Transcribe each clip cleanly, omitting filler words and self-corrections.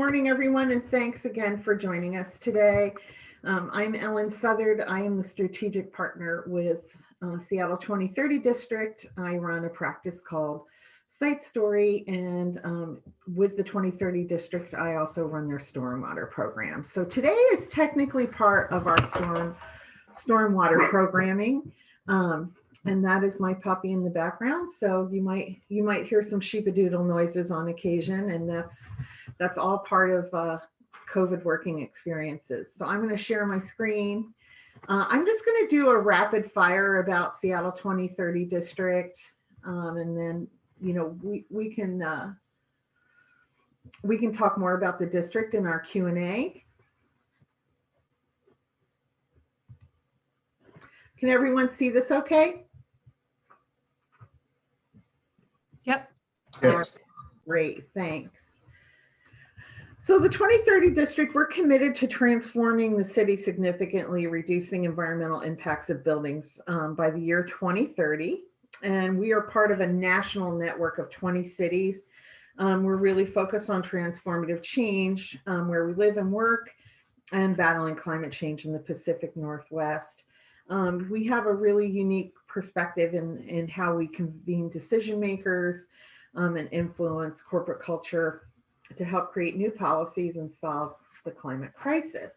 morning, everyone, and thanks again for joining us today. I'm Ellen Southard. I am the strategic partner with Seattle 2030 District. I run a practice called Site Story, and with the 2030 District, I also run their stormwater program. So today is technically part of our stormwater programming. And that is my puppy in the background. So you might hear some sheepadoodle noises on occasion, and that's all part of COVID working experiences. So I'm going to share my screen. I'm just going to do a rapid fire about Seattle 2030 District, and then we can talk more about the district in our Q&A. Can everyone see this okay? Yep. Yes. Great, thanks. So the 2030 District, we're committed to transforming the city significantly, reducing environmental impacts of buildings by the year 2030. And we are part of a national network of 20 cities. We're really focused on transformative change where we live and work and battling climate change in the Pacific Northwest. We have a really unique perspective in how we convene decision makers and influence corporate culture to help create new policies and solve the climate crisis.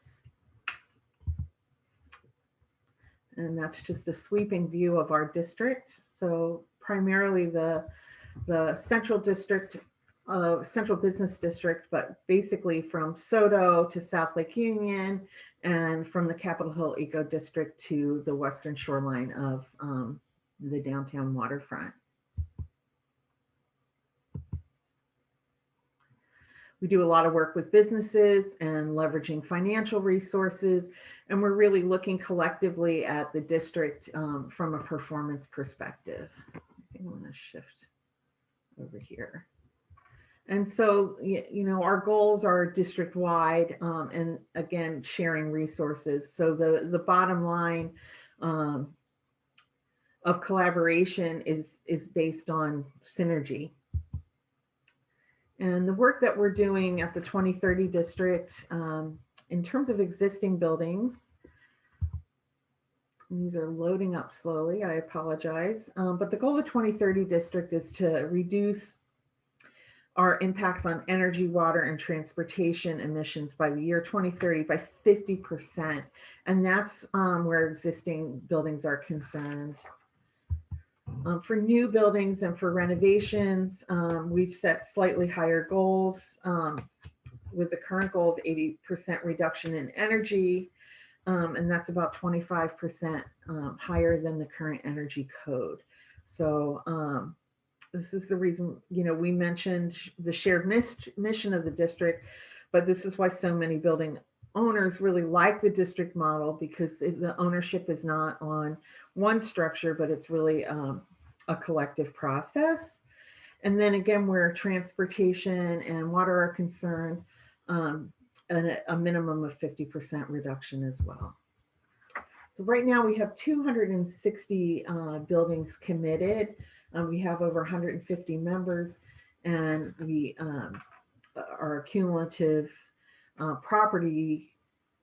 And that's just a sweeping view of our district. So primarily the central district, central business district, but basically from SoDo to South Lake Union and from the Capitol Hill Eco District to the western shoreline of the downtown waterfront. We do a lot of work with businesses and leveraging financial resources, and we're really looking collectively at the district from a performance perspective. I think I'm going to shift over here. And so, our goals are district-wide and again, sharing resources. So the bottom line of collaboration is based on synergy. And the work that we're doing at the 2030 District in terms of existing buildings, these are loading up slowly, I apologize. But the goal of the 2030 District is to reduce our impacts on energy, water, and transportation emissions by the year 2030 by 50%. And that's where existing buildings are concerned. For new buildings and for renovations, we've set slightly higher goals with the current goal of 80% reduction in energy. And that's about 25% higher than the current energy code. So this is the reason, we mentioned the shared mission of the district, but this is why so many building owners really like the district model, because the ownership is not on one structure, but it's really a collective process. And then again, where transportation and water are concerned, a minimum of 50% reduction as well. So right now we have 260 buildings committed. We have over 150 members, and our cumulative property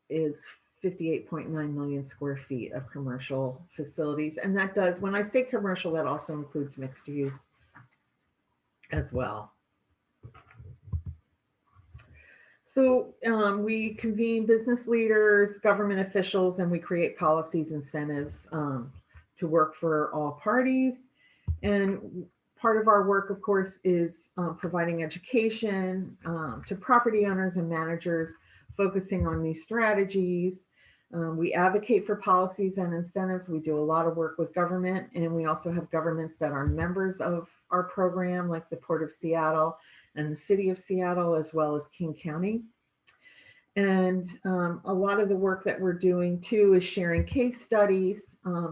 is 58.9 million square feet of commercial facilities. And that does, when I say commercial, that also includes mixed use as well. So we convene business leaders, government officials, and we create policies, incentives to work for all parties. And part of our work, of course, is providing education to property owners and managers, focusing on new strategies. We advocate for policies and incentives. We do a lot of work with government, and we also have governments that are members of our program, like the Port of Seattle and the City of Seattle, as well as King County. And a lot of the work that we're doing too is sharing case studies,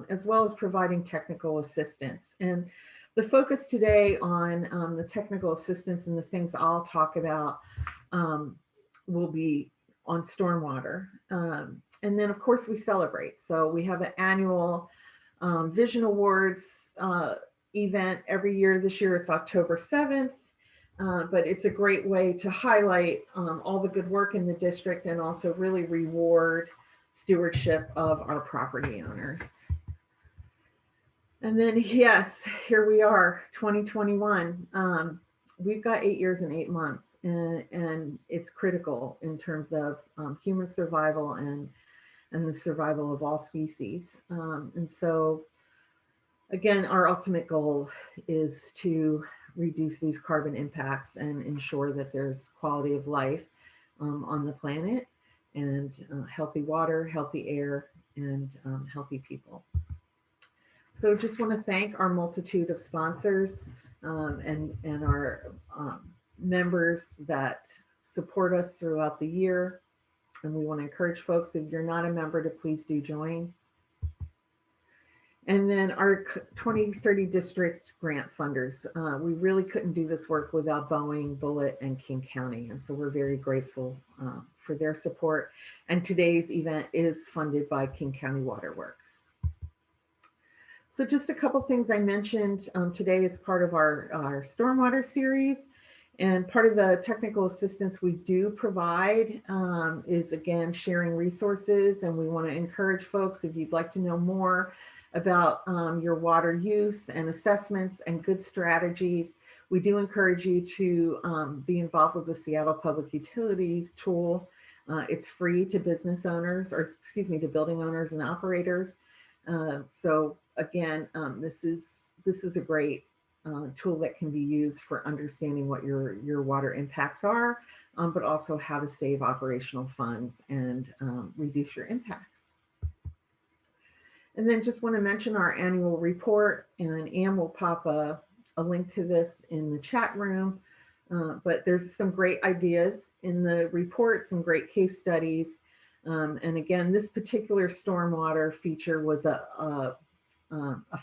as well as providing technical assistance. And the focus today on the technical assistance and the things I'll talk about will be on stormwater. And then of course we celebrate. So we have an annual Vision Awards event every year. This year it's October 7th. but it's a great way to highlight all the good work in the district and also really reward stewardship of our property owners. And then, yes, here we are, 2021. We've got 8 years and 8 months, and it's critical in terms of human survival and the survival of all species. And so, again, our ultimate goal is to reduce these carbon impacts and ensure that there's quality of life on the planet, and healthy water, healthy air, and healthy people. So just want to thank our multitude of sponsors and our members that support us throughout the year. And we want to encourage folks, if you're not a member, to please do join. And then our 2030 district grant funders. We really couldn't do this work without Boeing, Bullitt, and King County. And so we're very grateful for their support. And today's event is funded by King County Waterworks. So just a couple things I mentioned today as part of our stormwater series. And part of the technical assistance we do provide is, again, sharing resources. And we want to encourage folks, if you'd like to know more about your water use and assessments and good strategies, we do encourage you to be involved with the Seattle Public Utilities tool. It's free to business owners, or excuse me, to building owners and operators. So again, this is a great tool that can be used for understanding what your water impacts are, but also how to save operational funds and reduce your impacts. And then just want to mention our annual report, and Ann will pop a link to this in the chat room. But there's some great ideas in the report, some great case studies. And again, this particular stormwater feature was a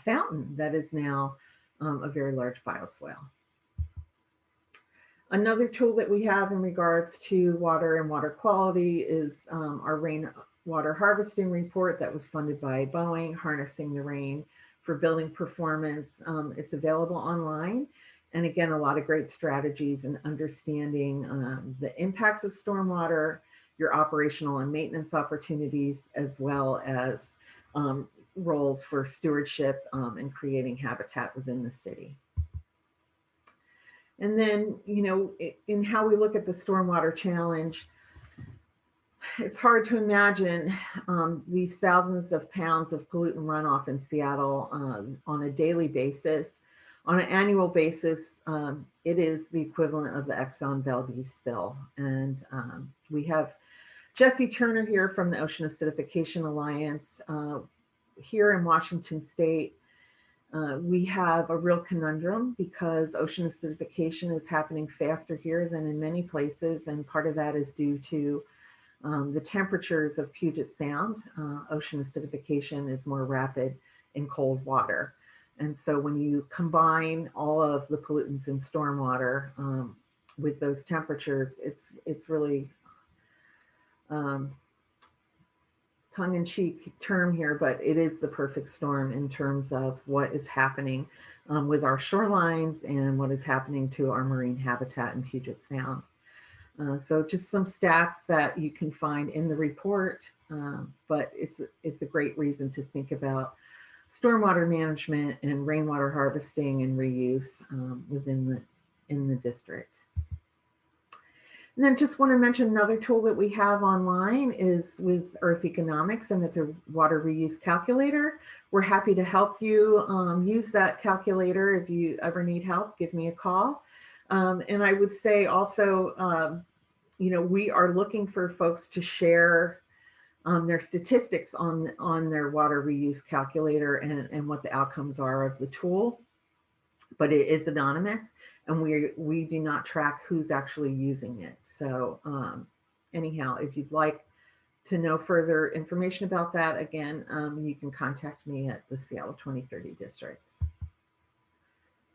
fountain that is now a very large bioswale. Another tool that we have in regards to water and water quality is our rainwater harvesting report that was funded by Boeing, Harnessing the Rain for Building Performance. It's available online. And again, a lot of great strategies in understanding the impacts of stormwater, your operational and maintenance opportunities, as well as roles for stewardship and creating habitat within the city. And then, you know, in how we look at the stormwater challenge, it's hard to imagine these thousands of pounds of pollutant runoff in Seattle on a daily basis. On an annual basis, it is the equivalent of the Exxon Valdez spill. And we have Jesse Turner here from the Ocean Acidification Alliance. Here in Washington State, we have a real conundrum because ocean acidification is happening faster here than in many places. And part of that is due to the temperatures of Puget Sound. Ocean acidification is more rapid in cold water. And so when you combine all of the pollutants in stormwater with those temperatures, it's really tongue-in-cheek term here, but it is the perfect storm in terms of what is happening with our shorelines and what is happening to our marine habitat in Puget Sound. So just some stats that you can find in the report, but it's a great reason to think about stormwater management and rainwater harvesting and reuse in the district. And then just want to mention another tool that we have online is with Earth Economics, and it's a water reuse calculator. We're happy to help you use that calculator. If you ever need help, give me a call. And I would say also, you know, we are looking for folks to share their statistics on their water reuse calculator and what the outcomes are of the tool. But it is anonymous, and we do not track who's actually using it. So anyhow, if you'd like to know further information about that, again, you can contact me at the Seattle 2030 District.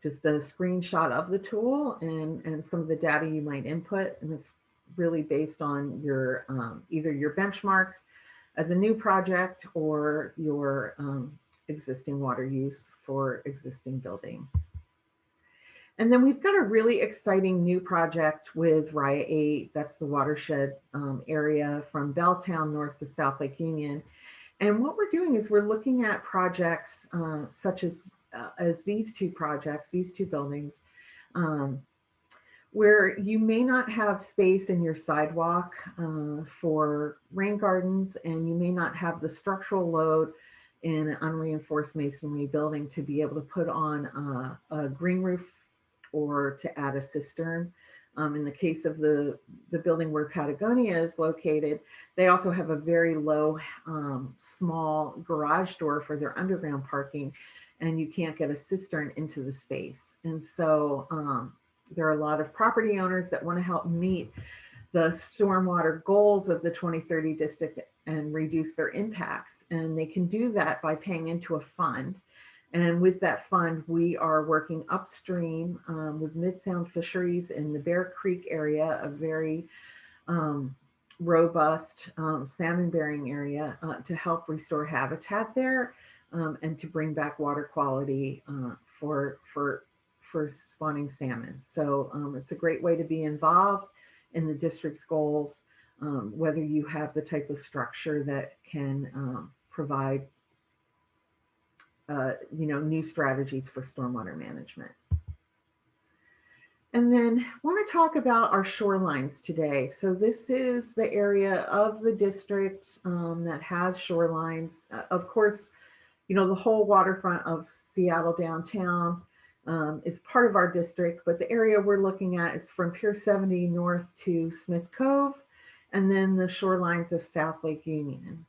Just a screenshot of the tool and some of the data you might input, and it's really based on your either your benchmarks as a new project or your existing water use for existing buildings. And then we've got a really exciting new project with RIA 8. That's the watershed area from Belltown north to South Lake Union. And what we're doing is we're looking at projects such as these two projects, these two buildings, um, where you may not have space in your sidewalk for rain gardens, and you may not have the structural load in an unreinforced masonry building to be able to put on a green roof or to add a cistern. In the case of the building where Patagonia is located, they also have a very low, small garage door for their underground parking, and you can't get a cistern into the space. And so there are a lot of property owners that want to help meet the stormwater goals of the 2030 district and reduce their impacts. And they can do that by paying into a fund. And with that fund, we are working upstream with Mid-Sound Fisheries in the Bear Creek area, a very robust salmon bearing area, to help restore habitat there and to bring back water quality for spawning salmon. So it's a great way to be involved in the district's goals, whether you have the type of structure that can provide new strategies for stormwater management. And then I want to talk about our shorelines today. So this is the area of the district that has shorelines. Of course, the whole waterfront of Seattle downtown is part of our district, but the area we're looking at is from Pier 70 north to Smith Cove, and then the shorelines of South Lake Union.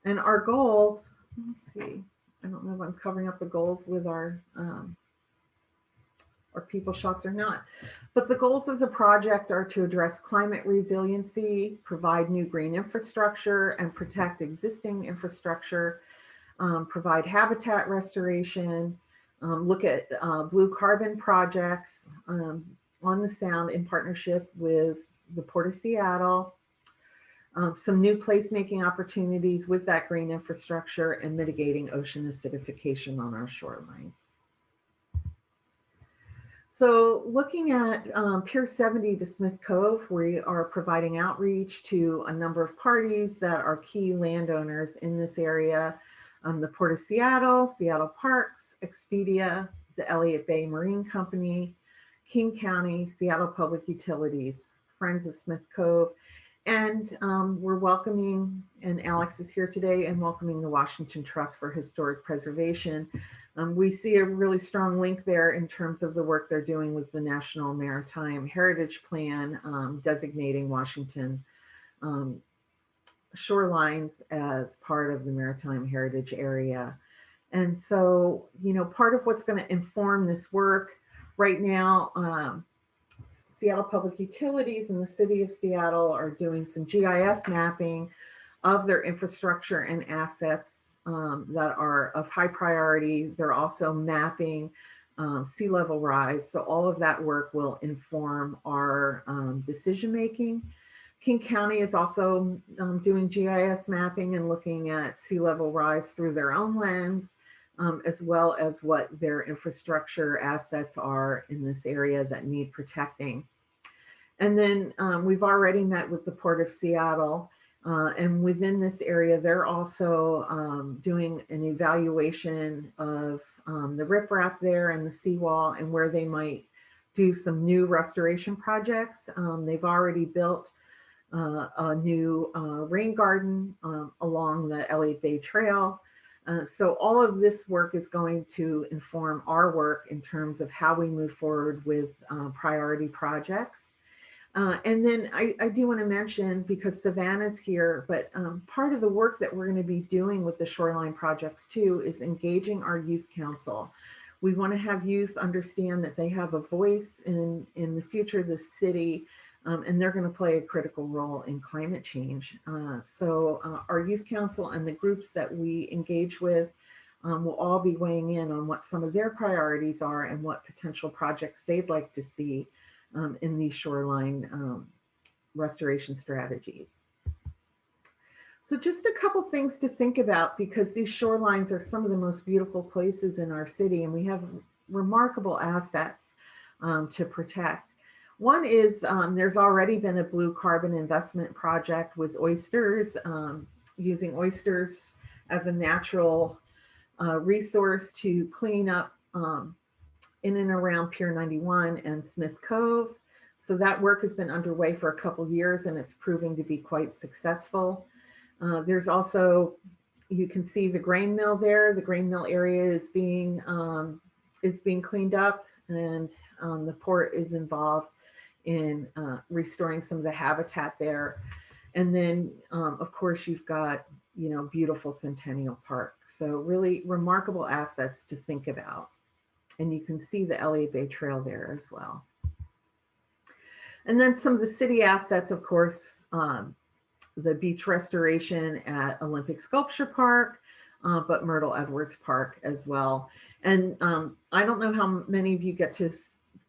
And our goals, let's see, I don't know if I'm covering up the goals with our people shots or not, but the goals of the project are to address climate resiliency, provide new green infrastructure, and protect existing infrastructure, provide habitat restoration, look at blue carbon projects on the Sound in partnership with the Port of Seattle, some new placemaking opportunities with that green infrastructure, and mitigating ocean acidification on our shorelines. So looking at Pier 70 to Smith Cove, we are providing outreach to a number of parties that are key landowners in this area. The Port of Seattle, Seattle Parks, Expedia, the Elliott Bay Marine Company, King County, Seattle Public Utilities, Friends of Smith Cove, and we're welcoming, and Alex is here today, and welcoming the Washington Trust for Historic Preservation. We see a really strong link there in terms of the work they're doing with the National Maritime Heritage Plan, designating Washington shorelines as part of the Maritime Heritage Area. And so, part of what's going to inform this work right now, Seattle Public Utilities and the City of Seattle are doing some GIS mapping of their infrastructure and assets that are of high priority. They're also mapping sea level rise. So all of that work will inform our decision making. King County is also doing GIS mapping and looking at sea level rise through their own lens, as well as what their infrastructure assets are in this area that need protecting. And then we've already met with the Port of Seattle, and within this area, they're also doing an evaluation of the riprap there and the seawall and where they might do some new restoration projects. They've already built a new rain garden along the Elliott Bay Trail. So all of this work is going to inform our work in terms of how we move forward with priority projects. And then I do want to mention, because Savannah's here, but part of the work that we're going to be doing with the shoreline projects too is engaging our youth council. We want to have youth understand that they have a voice in the future of the city, and they're going to play a critical role in climate change. So our youth council and the groups that we engage with will all be weighing in on what some of their priorities are and what potential projects they'd like to see in these shoreline restoration strategies. So just a couple things to think about, because these shorelines are some of the most beautiful places in our city, and we have remarkable assets to protect. One is there's already been a blue carbon investment project with oysters, using oysters as a natural resource to clean up in and around Pier 91 and Smith Cove. So that work has been underway for a couple years and it's proving to be quite successful. There's also, you can see the grain mill there. The grain mill area is being cleaned up, and the port is involved in restoring some of the habitat there. And then, of course, you've got, beautiful Centennial Park. So really remarkable assets to think about. And you can see the Elliott Bay Trail there as well. And then some of the city assets, of course, the beach restoration at Olympic Sculpture Park, but Myrtle Edwards Park as well. And I don't know how many of you get to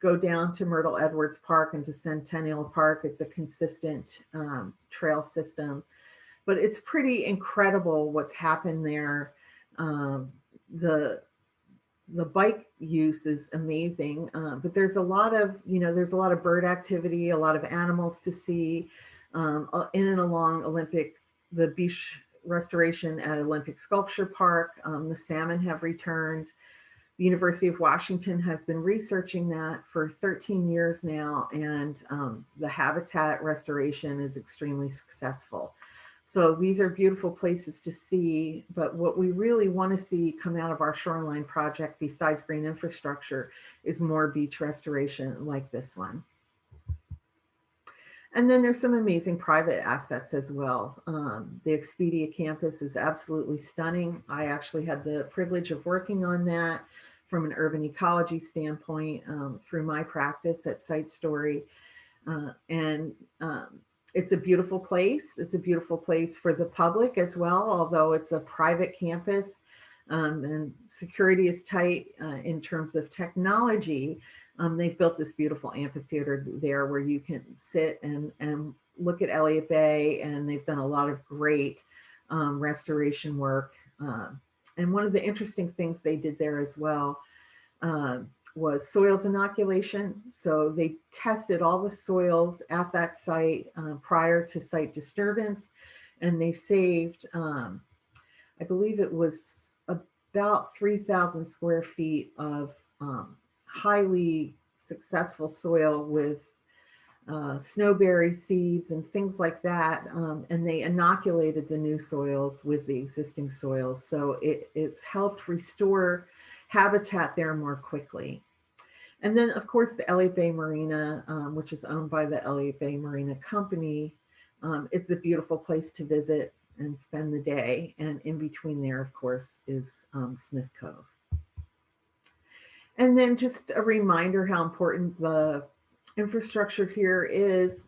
go down to Myrtle Edwards Park and to Centennial Park. It's a consistent trail system, but it's pretty incredible what's happened there. The bike use is amazing, but there's a lot of, there's a lot of bird activity, a lot of animals to see in and along the beach restoration at Olympic Sculpture Park. The salmon have returned. The University of Washington has been researching that for 13 years now, and the habitat restoration is extremely successful. So these are beautiful places to see, but what we really want to see come out of our shoreline project, besides green infrastructure, is more beach restoration like this one. And then there's some amazing private assets as well. The Expedia campus is absolutely stunning. I actually had the privilege of working on that from an urban ecology standpoint through my practice at Site Story. It's a beautiful place. It's a beautiful place for the public as well, although it's a private campus and security is tight in terms of technology. They've built this beautiful amphitheater there where you can sit and look at Elliott Bay, and they've done a lot of great restoration work. And one of the interesting things they did there as well was soils inoculation. So they tested all the soils at that site prior to site disturbance, and they saved, I believe it was about 3,000 square feet of highly successful soil with snowberry seeds and things like that. And they inoculated the new soils with the existing soils. So it's helped restore habitat there more quickly. And then, of course, the Elliott Bay Marina, which is owned by the Elliott Bay Marina Company. It's a beautiful place to visit and spend the day. And in between there, of course, is Smith Cove. And then just a reminder how important the infrastructure here is.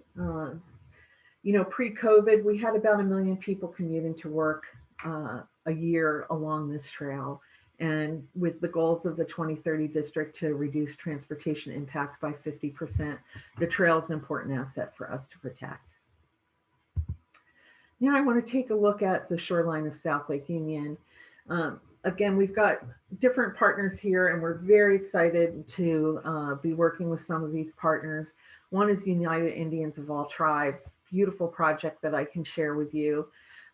Pre-COVID, we had about 1 million people commuting to work a year along this trail. And with the goals of the 2030 district to reduce transportation impacts by 50%, the trail is an important asset for us to protect. Now I want to take a look at the shoreline of South Lake Union. Again, we've got different partners here, and we're very excited to be working with some of these partners. One is United Indians of All Tribes, beautiful project that I can share with you.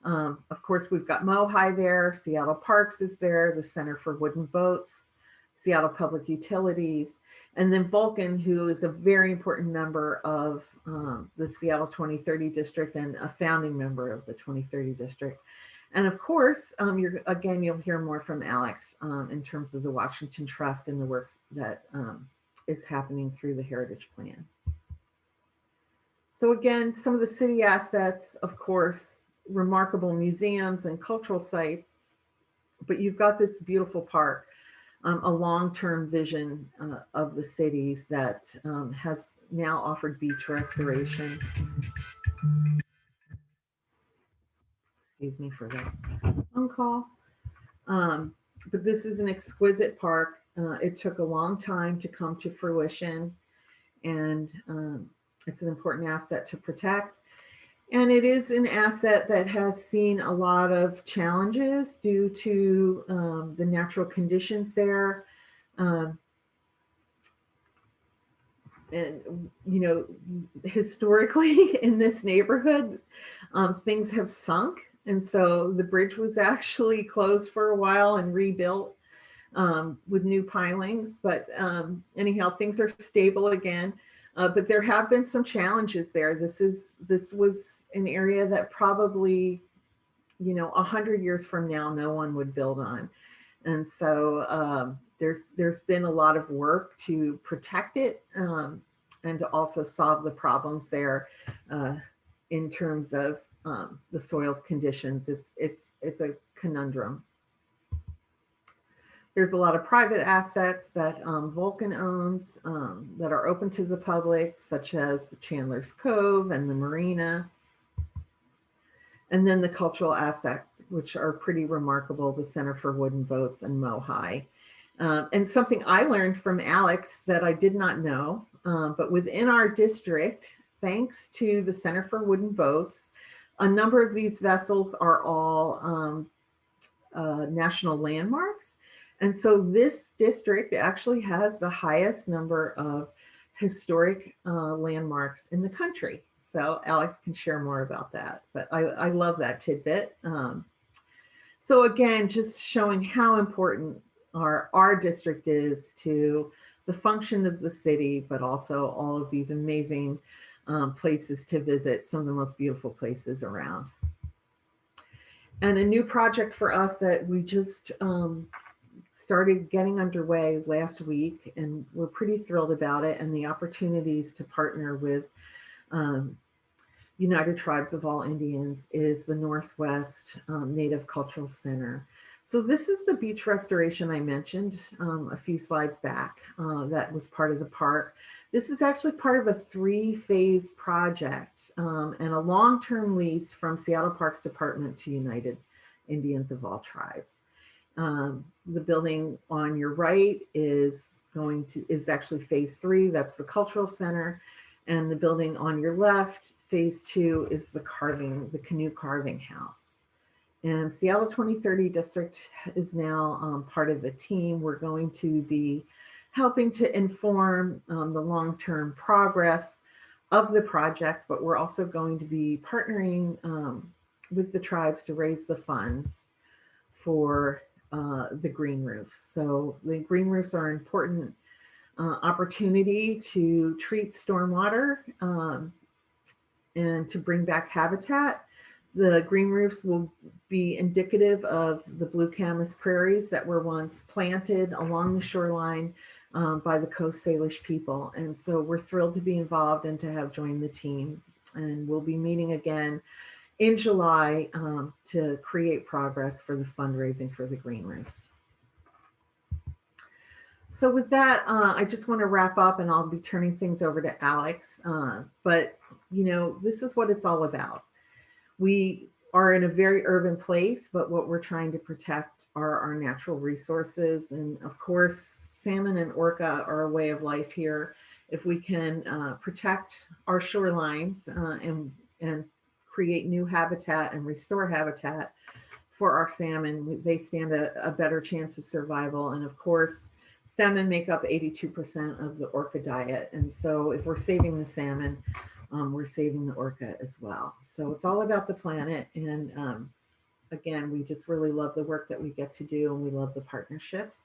Of course, we've got MoHi there, Seattle Parks is there, the Center for Wooden Boats, Seattle Public Utilities, and then Vulcan, who is a very important member of the Seattle 2030 district and a founding member of the 2030 district. And of course, you'll hear more from Alex in terms of the Washington Trust and the work that is happening through the Heritage Plan. So again, some of the city assets, of course, remarkable museums and cultural sites, but you've got this beautiful park, a long-term vision of the cities that has now offered beach restoration. Excuse me for that phone call. But this is an exquisite park. It took a long time to come to fruition, and it's an important asset to protect. And it is an asset that has seen a lot of challenges due to the natural conditions there. and historically in this neighborhood, things have sunk, and so the bridge was actually closed for a while and rebuilt with new pilings. But anyhow, things are stable again. But there have been some challenges there. This was an area that probably 100 years from now no one would build on, and so there's been a lot of work to protect it, and to also solve the problems there in terms of the soil's conditions. It's a conundrum. There's a lot of private assets that Vulcan owns that are open to the public, such as the Chandler's Cove and the marina. And then the cultural assets, which are pretty remarkable, the Center for Wooden Boats and Mohai. And something I learned from Alex that I did not know, but within our district, thanks to the Center for Wooden Boats, a number of these vessels are all national landmarks. And so this district actually has the highest number of historic landmarks in the country. So Alex can share more about that, but I love that tidbit. So again, just showing how important our district is to the function of the city, but also all of these amazing places to visit, some of the most beautiful places around. And a new project for us that we just started getting underway last week, and we're pretty thrilled about it, and the opportunities to partner with United Tribes of All Indians, is the Northwest Native Cultural Center. So this is the beach restoration I mentioned a few slides back that was part of the park. This is actually part of a 3-phase project and a long-term lease from Seattle Parks Department to United Indians of All Tribes. The building on your right is actually phase 3. That's the cultural center. And the building on your left, phase 2, is the canoe carving house. And Seattle 2030 District is now part of the team. We're going to be helping to inform the long-term progress of the project, but we're also going to be partnering with the tribes to raise the funds for the green roofs. So the green roofs are an important opportunity to treat stormwater and to bring back habitat. The green roofs will be indicative of the blue camas prairies that were once planted along the shoreline by the Coast Salish people. And so we're thrilled to be involved and to have joined the team. And we'll be meeting again in July to create progress for the fundraising for the green roofs. So with that, I just want to wrap up, and I'll be turning things over to Alex. But this is what it's all about. We are in a very urban place, but what we're trying to protect are our natural resources. And of course, salmon and orca are a way of life here. If we can protect our shorelines and create new habitat and restore habitat for our salmon, they stand a better chance of survival. And of course, salmon make up 82% of the orca diet. And so if we're saving the salmon, we're saving the orca as well. So it's all about the planet. And again, we just really love the work that we get to do, and we love the partnerships.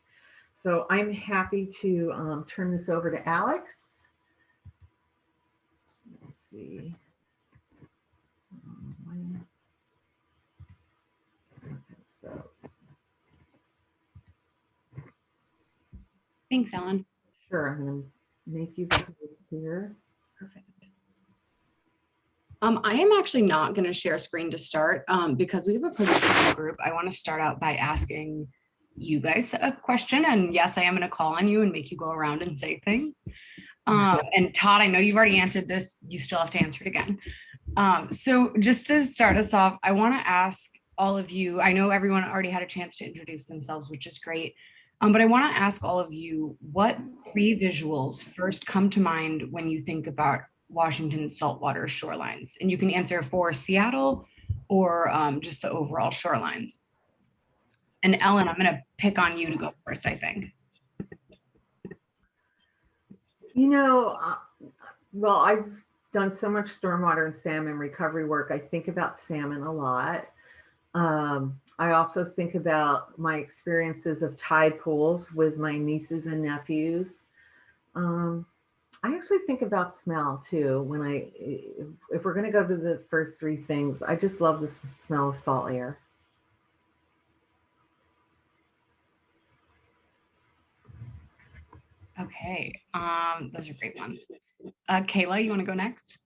So I'm happy to turn this over to Alex. Let's see. Okay, so. Thanks, Ellen. Sure, I'm going to make you guys here. Perfect. I am actually not going to share screen to start because we have a pretty small group. I want to start out by asking you guys a question. And yes, I am going to call on you and make you go around and say things. And Todd, I know you've already answered this. You still have to answer it again. So just to start us off, I want to ask all of you, I know everyone already had a chance to introduce themselves, which is great. But I want to ask all of you, what 3 visuals first come to mind when you think about Washington's saltwater shorelines? And you can answer for Seattle or just the overall shorelines. And Ellen, I'm going to pick on you to go first, I think. Well, I've done so much stormwater and salmon recovery work. I think about salmon a lot. I also think about my experiences of tide pools with my nieces and nephews. Um, I actually think about smell too. If we're going to go to the first three things, I just love the smell of salt air. Okay, those are great ones. Kayla, you want to go next?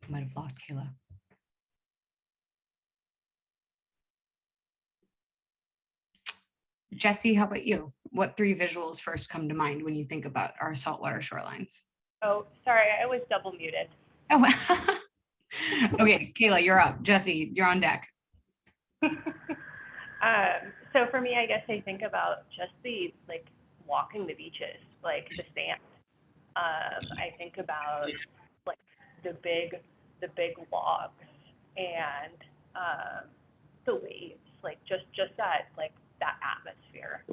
Might have lost Kayla. Jesse, how about you? What three visuals first come to mind when you think about our saltwater shorelines? Oh, sorry, I was double muted. Oh, okay, Kayla, you're up. Jesse, you're on deck. So for me, I guess I think about just the like walking the beaches, like the sand. I think about like the big logs and the waves, like just that that atmosphere.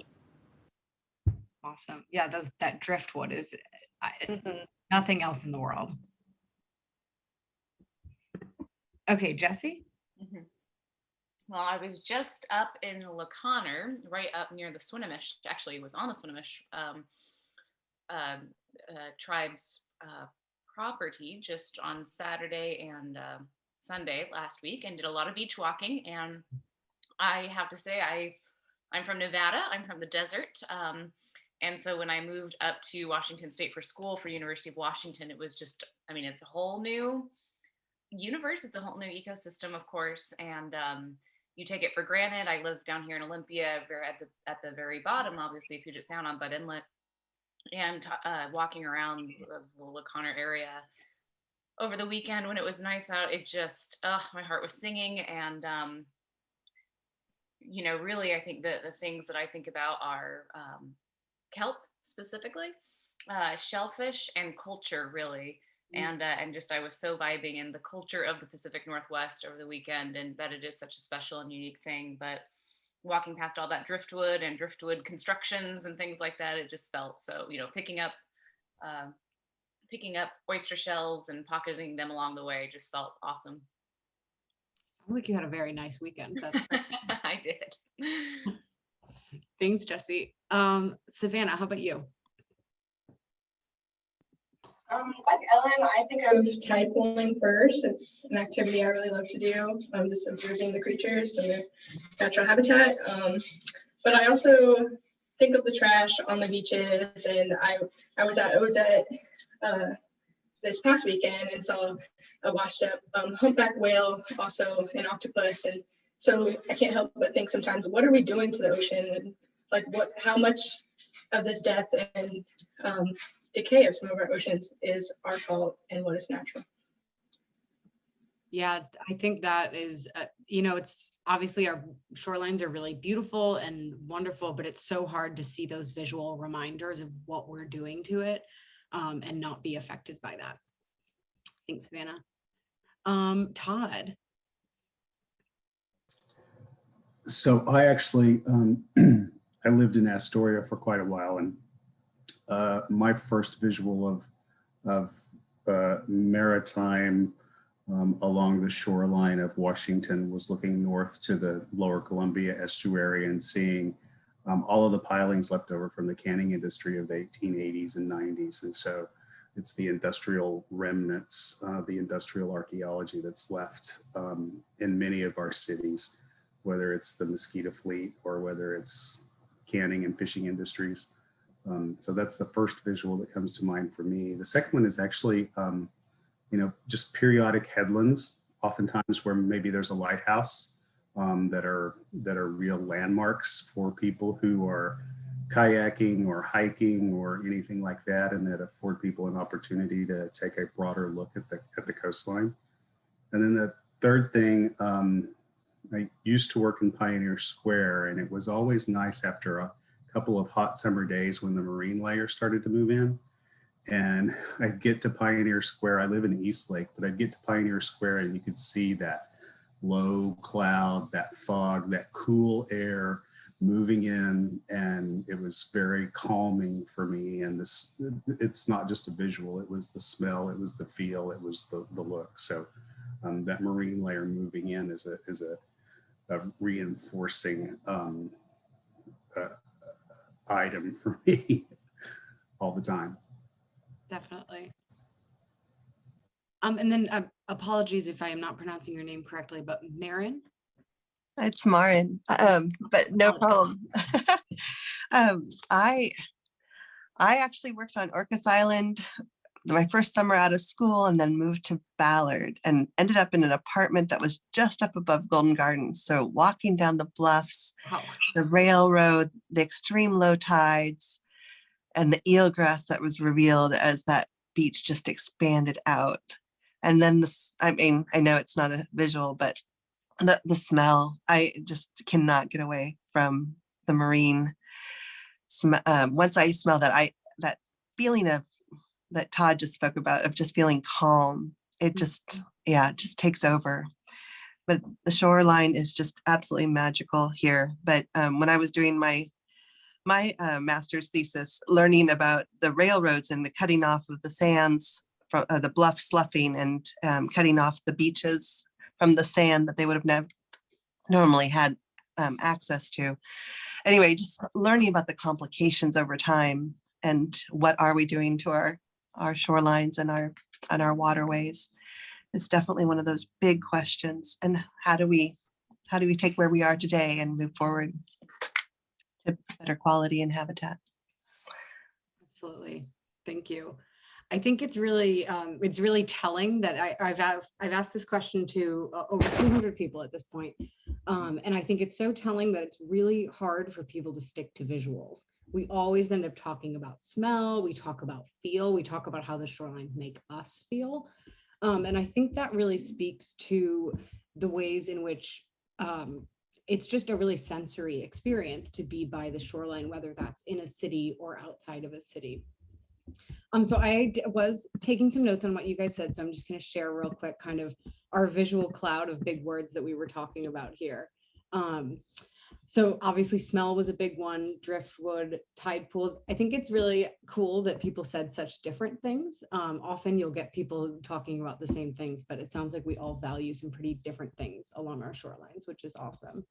Awesome. Yeah, that driftwood is Mm-hmm. nothing else in the world. Okay, Jesse. Mm-hmm. Well, I was just up in LaConner, right up near the Swinomish. Actually, it was on the Swinomish tribe's property just on Saturday and Sunday last week, and did a lot of beach walking. And I have to say, I'm from Nevada. I'm from the desert. And so when I moved up to Washington State for school for University of Washington, it was just, I mean, it's a whole new universe. It's a whole new ecosystem, of course. And you take it for granted. I live down here in Olympia, at the very bottom, obviously, Puget Sound on Bud Inlet, and walking around the LaConner area over the weekend when it was nice out, it just, my heart was singing. And, you know, really, I think the things that I think about are kelp specifically, shellfish, and culture, really. And just I was so vibing in the culture of the Pacific Northwest over the weekend, and that it is such a special and unique thing. But walking past all that driftwood and driftwood constructions and things like that, it just felt so, you know, picking up oyster shells and pocketing them along the way just felt awesome. Sounds like you had a very nice weekend. That's I did. Thanks, Jesse. Savannah, how about you? Like Ellen, I think of tide pooling first. It's an activity I really love to do. I'm just observing the creatures and their natural habitat. But I also think of the trash on the beaches, and I was at this past weekend and saw a washed up humpback whale, also an octopus, and so I can't help but think sometimes, what are we doing to the ocean, and like how much of this death and decay of some of our oceans is our fault and what is natural. Yeah, I think that is, you know, it's obviously our shorelines are really beautiful and wonderful, but it's so hard to see those visual reminders of what we're doing to it and not be affected by that. Thanks, Savannah. Todd. So I actually, I lived in Astoria for quite a while, and my first visual of maritime along the shoreline of Washington was looking north to the lower Columbia estuary and seeing all of the pilings left over from the canning industry of the 1880s and 90s. And so it's the industrial remnants, the industrial archaeology that's left in many of our cities, whether it's the mosquito fleet or whether it's canning and fishing industries. So that's the first visual that comes to mind for me. The second one is actually, you know, just periodic headlands, oftentimes where maybe there's a lighthouse that are real landmarks for people who are kayaking or hiking or anything like that, and that afford people an opportunity to take a broader look at the coastline. And then the third thing, I used to work in Pioneer Square, and it was always nice after a couple of hot summer days when the marine layer started to move in. And I'd get to Pioneer Square. I live in Eastlake, but I'd get to Pioneer Square and you could see that low cloud, that fog, that cool air moving in, and it was very calming for me. And this, it's not just a visual, it was the smell, it was the feel, it was the look. So that marine layer moving in is a reinforcing item for me all the time. Definitely. And then apologies if I am not pronouncing your name correctly, but Marin? It's Marin, but no problem. I actually worked on Orcas Island my first summer out of school, and then moved to Ballard and ended up in an apartment that was just up above Golden Gardens. So walking down the bluffs, the railroad, the extreme low tides, and the eelgrass that was revealed as that beach just expanded out. And then this, I mean, I know it's not a visual, but the smell, I just cannot get away from the marine. Once I smell that, that feeling of that Todd just spoke about, of just feeling calm, it just, yeah, it just takes over. But the shoreline is just absolutely magical here. But when I was doing my master's thesis, learning about the railroads and the cutting off of the sands from the bluff sloughing, and cutting off the beaches from the sand that they would have never normally had access to. Anyway, just learning about the complications over time, and what are we doing to our shorelines and our waterways is definitely one of those big questions. And how do we take where we are today and move forward to better quality and habitat? Absolutely. Thank you. I think it's really telling that I've asked this question to over 200 people at this point. And I think it's so telling that it's really hard for people to stick to visuals. We always end up talking about smell, we talk about feel, we talk about how the shorelines make us feel. And I think that really speaks to the ways in which it's just a really sensory experience to be by the shoreline, whether that's in a city or outside of a city. So I was taking some notes on what you guys said, so I'm just going to share real quick kind of our visual cloud of big words that we were talking about here. So obviously smell was a big one, driftwood, tide pools. I think it's really cool that people said such different things. Often you'll get people talking about the same things, but it sounds like we all value some pretty different things along our shorelines, which is awesome.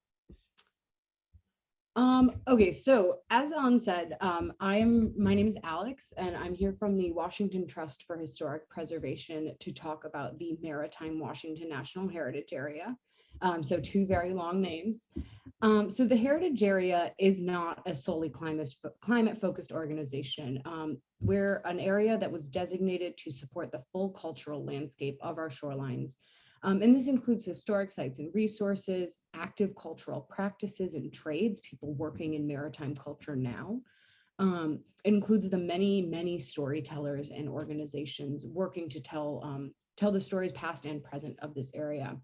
Okay, so as An said, my name is Alex, and I'm here from the Washington Trust for Historic Preservation to talk about the Maritime Washington National Heritage Area. So two very long names. So the Heritage Area is not a solely climate-focused organization. We're an area that was designated to support the full cultural landscape of our shorelines. And this includes historic sites and resources, active cultural practices and trades, people working in maritime culture now. It includes the many storytellers and organizations working to tell the stories past and present of this area.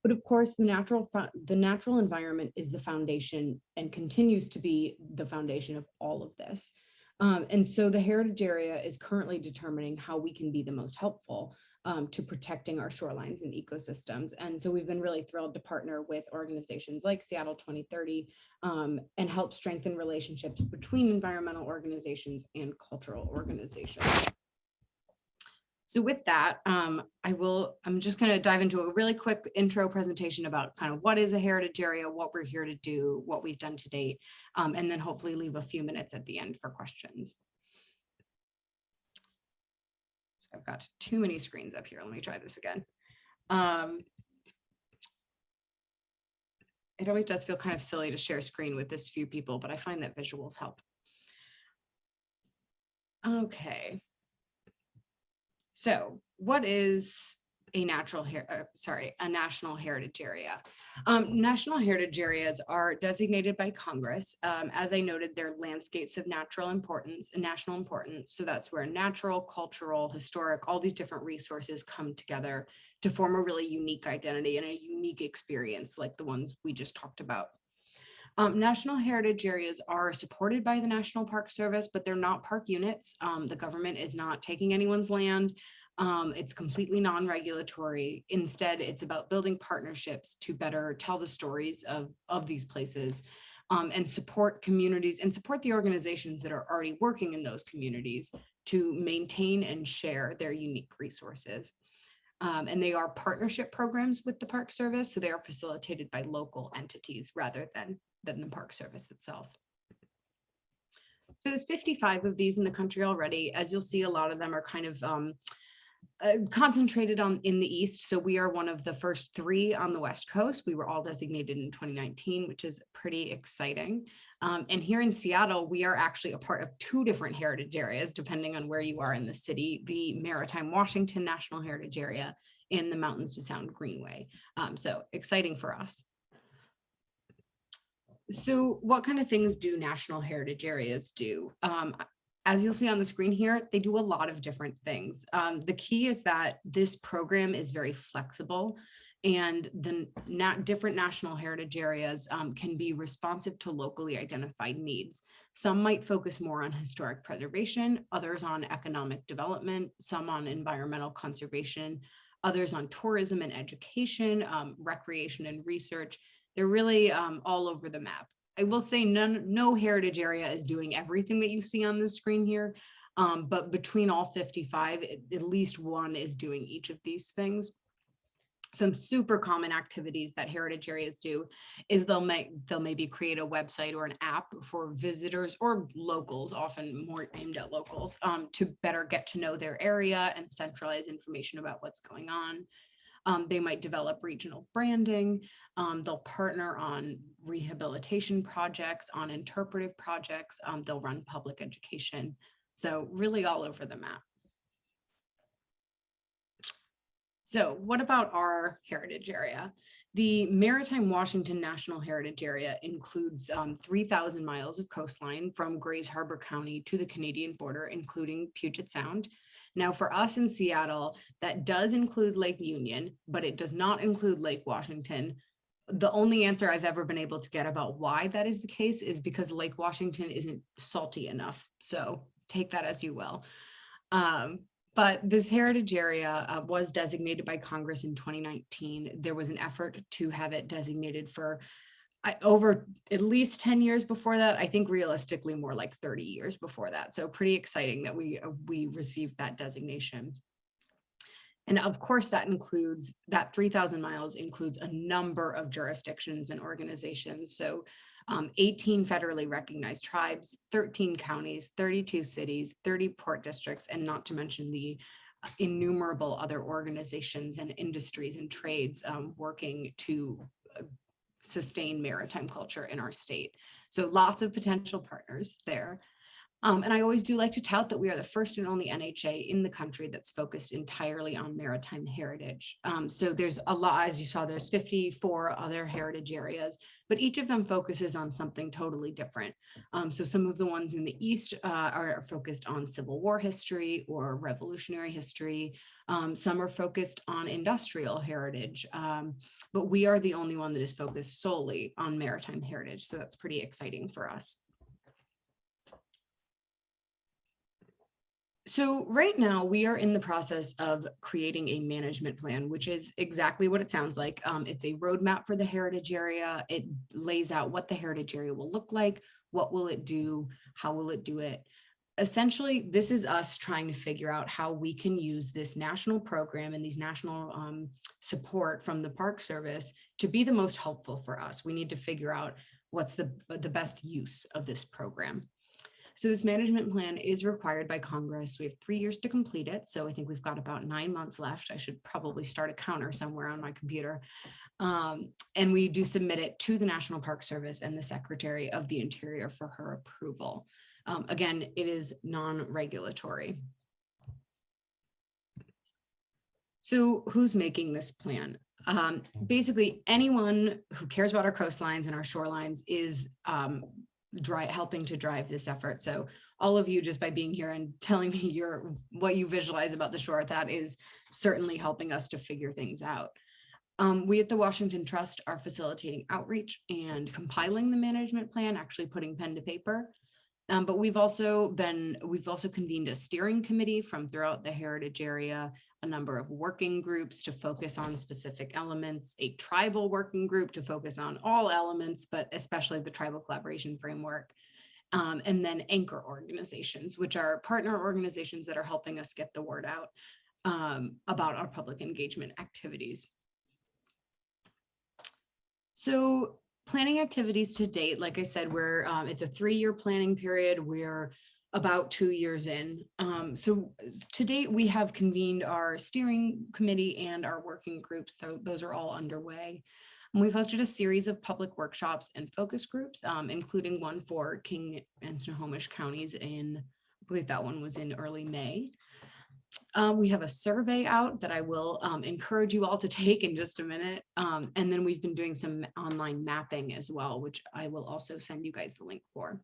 But of course, the natural environment is the foundation and continues to be the foundation of all of this. And so the Heritage Area is currently determining how we can be the most helpful to protecting our shorelines and ecosystems. And so we've been really thrilled to partner with organizations like Seattle 2030 and help strengthen relationships between environmental organizations and cultural organizations. So with that, I'm just going to dive into a really quick intro presentation about kind of what is a heritage area, what we're here to do, what we've done to date, and then hopefully leave a few minutes at the end for questions. I've got too many screens up here. Let me try this again. It always does feel kind of silly to share screen with this few people, but I find that visuals help. Okay. So what is a national heritage area? National heritage areas are designated by Congress. As I noted, they're landscapes of natural importance and national importance. So that's where natural, cultural, historic, all these different resources come together to form a really unique identity and a unique experience like the ones we just talked about. National heritage areas are supported by the National Park Service, but they're not park units. The government is not taking anyone's land. It's completely non-regulatory. Instead, it's about building partnerships to better tell the stories of these places and support communities and support the organizations that are already working in those communities to maintain and share their unique resources. And they are partnership programs with the Park Service, so they are facilitated by local entities rather than the Park Service itself. So there's 55 of these in the country already. As you'll see, a lot of them are kind of concentrated in the East. So we are one of the first 3 on the West Coast. We were all designated in 2019, which is pretty exciting. And here in Seattle, we are actually a part of 2 different heritage areas, depending on where you are in the city, the Maritime Washington National Heritage Area and the Mountains to Sound Greenway. So exciting for us. So what kind of things do national heritage areas do? As you'll see on the screen here, they do a lot of different things. The key is that this program is very flexible, and the different national heritage areas can be responsive to locally identified needs. Some might focus more on historic preservation, others on economic development, some on environmental conservation, others on tourism and education, recreation and research. They're really all over the map. I will say no heritage area is doing everything that you see on the screen here, but between all 55, at least one is doing each of these things. Some super common activities that heritage areas do is they'll maybe create a website or an app for visitors or locals, often more aimed at locals, to better get to know their area and centralize information about what's going on. They might develop regional branding. They'll partner on rehabilitation projects, on interpretive projects. They'll run public education. So really all over the map. So what about our heritage area? The Maritime Washington National Heritage Area includes 3,000 miles of coastline from Grays Harbor County to the Canadian border, including Puget Sound. Now for us in Seattle, that does include Lake Union, but it does not include Lake Washington. The only answer I've ever been able to get about why that is the case is because Lake Washington isn't salty enough. So take that as you will. But this heritage area was designated by Congress in 2019. There was an effort to have it designated for over at least 10 years before that. I think realistically more like 30 years before that. So pretty exciting that we received that designation. And of course that 3,000 miles includes a number of jurisdictions and organizations. So 18 federally recognized tribes, 13 counties, 32 cities, 30 port districts, and not to mention the innumerable other organizations and industries and trades working to sustain maritime culture in our state. So lots of potential partners there. And I always do like to tout that we are the first and only NHA in the country that's focused entirely on maritime heritage. So there's a lot, as you saw, there's 54 other heritage areas, but each of them focuses on something totally different. So some of the ones in the East are focused on Civil War history or Revolutionary history. Some are focused on industrial heritage, but we are the only one that is focused solely on maritime heritage. So that's pretty exciting for us. So right now we are in the process of creating a management plan, which is exactly what it sounds like. It's a roadmap for the heritage area. It lays out what the heritage area will look like, what will it do, how will it do it. Essentially, this is us trying to figure out how we can use this national program and these national support from the Park Service to be the most helpful for us. We need to figure out what's the best use of this program. So this management plan is required by Congress. We have 3 years to complete it. So I think we've got about 9 months left. I should probably start a counter somewhere on my computer. And we do submit it to the National Park Service and the Secretary of the Interior for her approval. Again, it is non-regulatory. So who's making this plan? Basically, anyone who cares about our coastlines and our shorelines is helping to drive this effort. So all of you, just by being here and telling me what you visualize about the shore, that is certainly helping us to figure things out. We at the Washington Trust are facilitating outreach and compiling the management plan, actually putting pen to paper. But we've also convened a steering committee from throughout the heritage area, a number of working groups to focus on specific elements, a tribal working group to focus on all elements, but especially the tribal collaboration framework. And then anchor organizations, which are partner organizations that are helping us get the word out about our public engagement activities. So planning activities to date, like I said, it's a 3-year planning period. We're about 2 years in. So to date, we have convened our steering committee and our working groups. So those are all underway. And we've hosted a series of public workshops and focus groups, including one for King and Snohomish counties I believe that one was in early May. We have a survey out that I will encourage you all to take in just a minute. And then we've been doing some online mapping as well, which I will also send you guys the link for.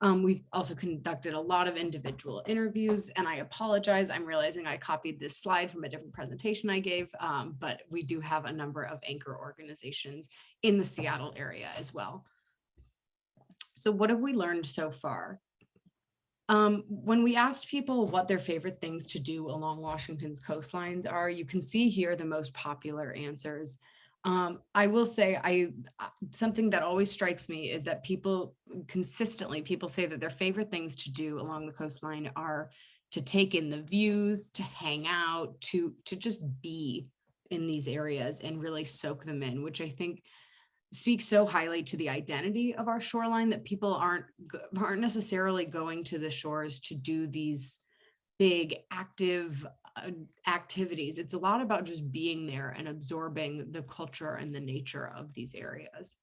We've also conducted a lot of individual interviews, and I apologize. I'm realizing I copied this slide from a different presentation I gave, but we do have a number of anchor organizations in the Seattle area as well. So what have we learned so far? When we asked people what their favorite things to do along Washington's coastlines are, you can see here the most popular answers. I will say something that always strikes me is that people say that their favorite things to do along the coastline are to take in the views, to hang out, to just be in these areas and really soak them in, which I think speaks so highly to the identity of our shoreline that people aren't necessarily going to the shores to do these big active activities. It's a lot about just being there and absorbing the culture and the nature of these areas.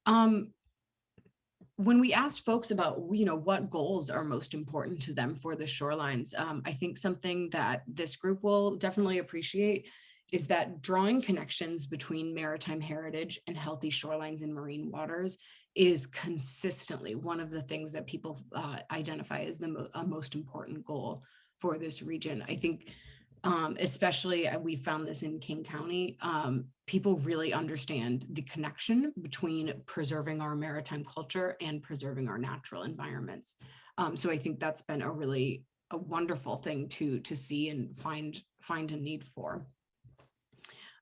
When we asked folks about, what goals are most important to them for the shorelines, I think something that this group will definitely appreciate is that drawing connections between maritime heritage and healthy shorelines and marine waters is consistently one of the things that people identify as the most important goal for this region. I think especially we found this in King County, people really understand the connection between preserving our maritime culture and preserving our natural environments. So I think that's been a wonderful thing to see and find a need for.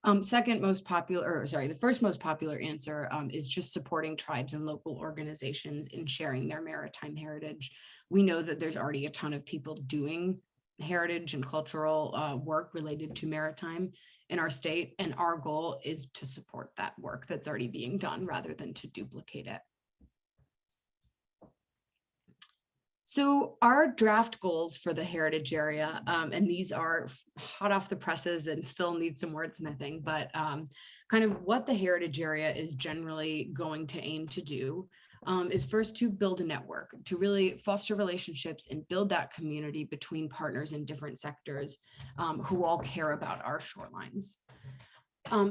The first most popular answer is just supporting tribes and local organizations in sharing their maritime heritage. We know that there's already a ton of people doing heritage and cultural work related to maritime in our state, and our goal is to support that work that's already being done rather than to duplicate it. So our draft goals for the heritage area, and these are hot off the presses and still need some wordsmithing, but kind of what the heritage area is generally going to aim to do is first to build a network, to really foster relationships and build that community between partners in different sectors who all care about our shorelines.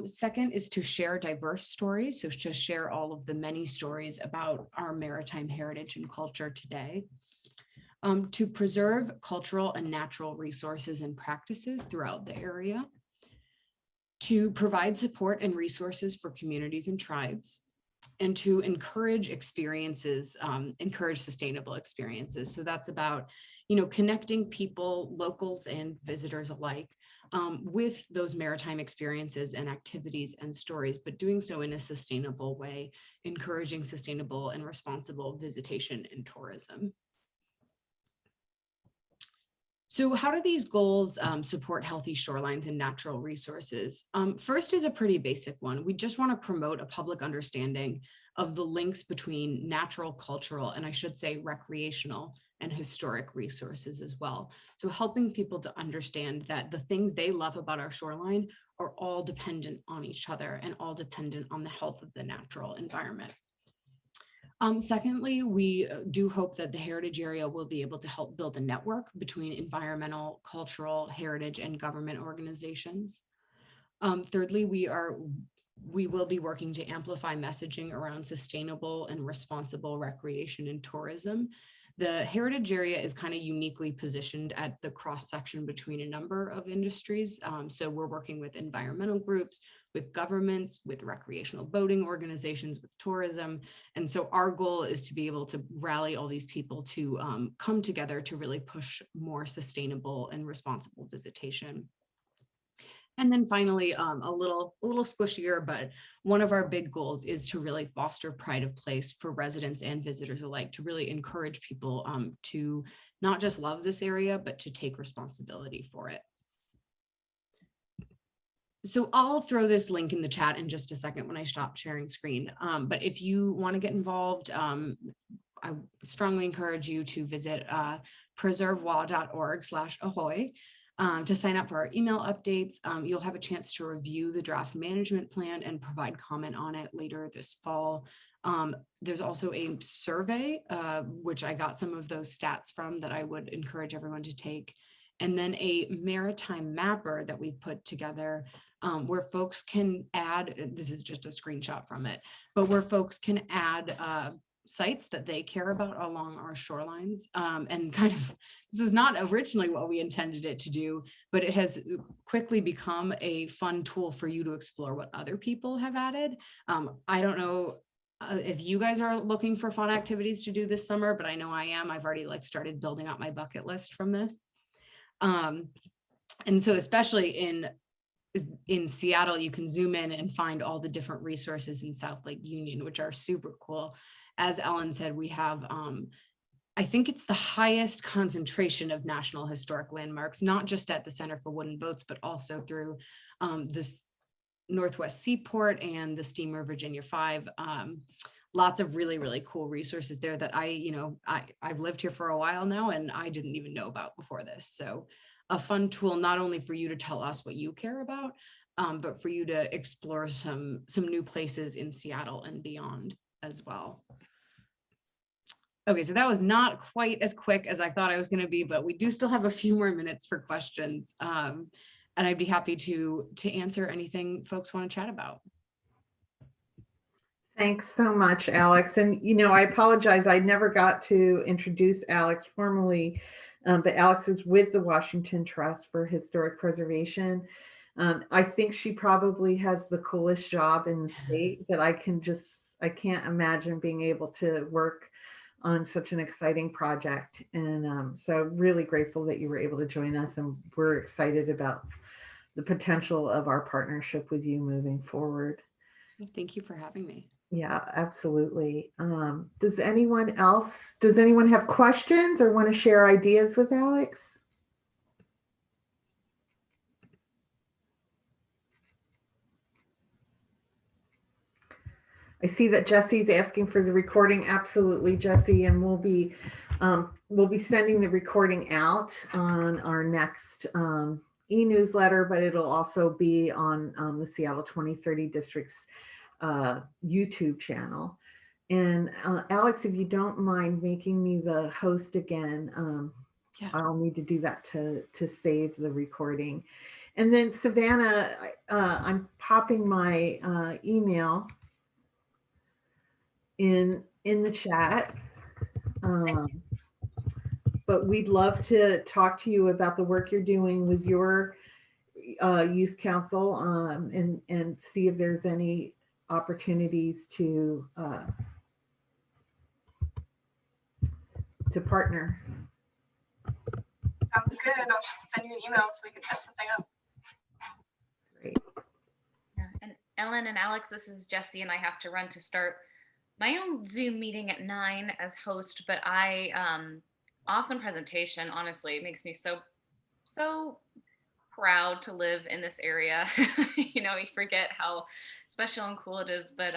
Second is to share diverse stories, so to share all of the many stories about our maritime heritage and culture today. To preserve cultural and natural resources and practices throughout the area, to provide support and resources for communities and tribes, and to encourage sustainable experiences. So that's about, connecting people, locals and visitors alike, with those maritime experiences and activities and stories, but doing so in a sustainable way, encouraging sustainable and responsible visitation and tourism. So how do these goals support healthy shorelines and natural resources? First is a pretty basic one. We just want to promote a public understanding of the links between natural, cultural, and I should say recreational and historic resources as well. So helping people to understand that the things they love about our shoreline are all dependent on each other and all dependent on the health of the natural environment. Secondly, we do hope that the heritage area will be able to help build a network between environmental, cultural, heritage, and government organizations. Thirdly, we will be working to amplify messaging around sustainable and responsible recreation and tourism The heritage area is kind of uniquely positioned at the cross section between a number of industries. So we're working with environmental groups, with governments, with recreational boating organizations, with tourism. And so our goal is to be able to rally all these people to come together to really push more sustainable and responsible visitation. And then finally, a little squishier, but one of our big goals is to really foster pride of place for residents and visitors alike, to really encourage people to not just love this area, but to take responsibility for it. So I'll throw this link in the chat in just a second when I stop sharing screen. But if you want to get involved, I strongly encourage you to visit preservewa.org/ahoy. To sign up for our email updates. You'll have a chance to review the draft management plan and provide comment on it later this fall. There's also a survey, which I got some of those stats from, that I would encourage everyone to take. And then a maritime mapper that we've put together, where folks can add, this is just a screenshot from it, but where folks can add sites that they care about along our shorelines. And kind of, this is not originally what we intended it to do, but it has quickly become a fun tool for you to explore what other people have added. I don't know if you guys are looking for fun activities to do this summer, but I know I am. I've already started building out my bucket list from this. And so especially in Seattle, you can zoom in and find all the different resources in South Lake Union, which are super cool. As Ellen said, we have, I think it's the highest concentration of National Historic Landmarks, not just at the Center for Wooden Boats, but also through this Northwest Seaport and the steamer Virginia 5. Lots of really, really cool resources there that I've lived here for a while now and I didn't even know about before this. So a fun tool, not only for you to tell us what you care about, but for you to explore some new places in Seattle and beyond as well. Okay, so that was not quite as quick as I thought I was going to be, but we do still have a few more minutes for questions. And I'd be happy to answer anything folks want to chat about. Thanks so much, Alex. And, I apologize. I never got to introduce Alex formally, but Alex is with the Washington Trust for Historic Preservation. I think she probably has the coolest job in the state that I can't imagine being able to work on such an exciting project. And so really grateful that you were able to join us, and we're excited about the potential of our partnership with you moving forward. Thank you for having me. Yeah, absolutely. Does anyone have questions or want to share ideas with Alex? I see that Jesse's asking for the recording. Absolutely, Jesse, and we'll be sending the recording out on our next e-newsletter, but it'll also be on the Seattle 2030 District's YouTube channel. And Alex, if you don't mind making me the host again, Yeah. I'll need to do that to save the recording. And then Savannah, I'm popping my email in the chat. But we'd love to talk to you about the work you're doing with your youth council, and see if there's any opportunities to partner. Sounds good. I'll send you an email so we can set something up. Great. Yeah. And Ellen and Alex, this is Jessie, and I have to run to start my own Zoom meeting at 9 as host, but awesome presentation. Honestly, it makes me so proud to live in this area. You forget how special and cool it is, but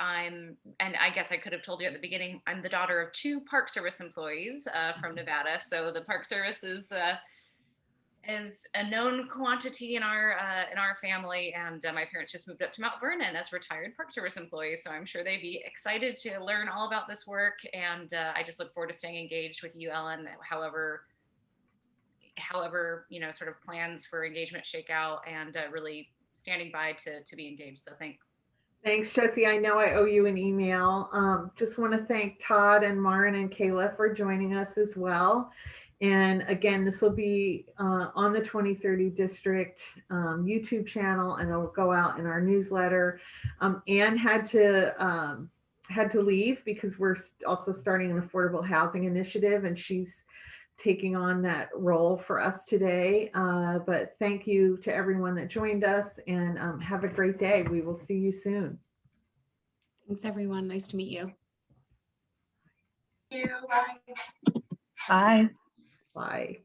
and I guess I could have told you at the beginning, I'm the daughter of 2 Park Service employees from Nevada. So the Park Service is a known quantity in our family, and my parents just moved up to Mount Vernon as retired Park Service employees, so I'm sure they'd be excited to learn all about this work. And I just look forward to staying engaged with you, Ellen, however sort of plans for engagement shake out, and really standing by to be engaged. So thanks. Thanks, Jesse. I know I owe you an email. Just want to thank Todd and Marin and Kayla for joining us as well. And again, this will be on the 2030 District YouTube channel, and it'll go out in our newsletter. Anne had to leave because we're also starting an affordable housing initiative, and she's taking on that role for us today. But thank you to everyone that joined us, and have a great day. We will see you soon. Thanks, everyone. Nice to meet you. Bye. Bye.